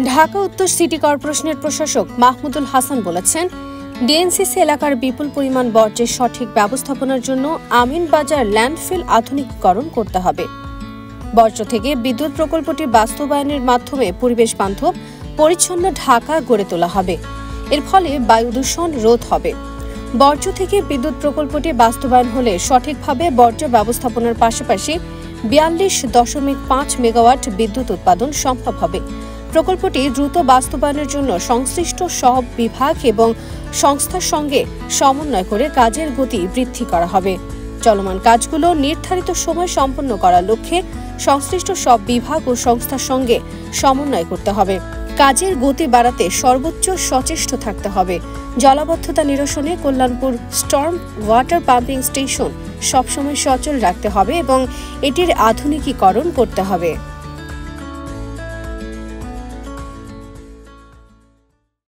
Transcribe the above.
ঢাকা উত্তর সিটি কর্পোরেশনের প্রশাসক মাহমুদুল হাসান বলেছেন, ডিএনসিসি এলাকার বিপুল পরিমাণ বর্জ্যের সঠিক ব্যবস্থাপনার জন্য আমিনবাজার ল্যান্ডফিল আধুনিকীকরণ করতে হবে। বর্জ্য থেকে বিদ্যুৎ প্রকল্পটি বাস্তবায়নের মাধ্যমে পরিবেশ বান্ধব পরিচ্ছন্ন ঢাকা গড়ে তোলা হবে। এর ফলে বায়ু দূষণ রোধ হবে। বর্জ্য থেকে বিদ্যুৎ প্রকল্পটি বাস্তবায়ন হলে সঠিকভাবে বর্জ্য ব্যবস্থাপনার পাশাপাশি 42.5 মেগাওয়াট বিদ্যুৎ উৎপাদন সম্ভব হবে। প্রকল্পটি দ্রুত বাস্তবায়নের জন্য সংশ্লিষ্ট সব বিভাগ এবং সংস্থার সঙ্গে সমন্বয় করে কাজের গতি বৃদ্ধি করা হবে। চলমান কাজগুলো নির্ধারিত সময় সম্পন্ন করার লক্ষ্যে সংশ্লিষ্ট সব বিভাগ ও সংস্থার সঙ্গে সমন্বয় করতে হবে। কাজের গতি বাড়াতে সর্বোচ্চ সচেষ্ট থাকতে হবে। জলাবদ্ধতা নিরসনে Kalyanpur storm water pumping station সবসময় সচল রাখতে হবে এবং এটির আধুনিকীকরণ করতে হবে।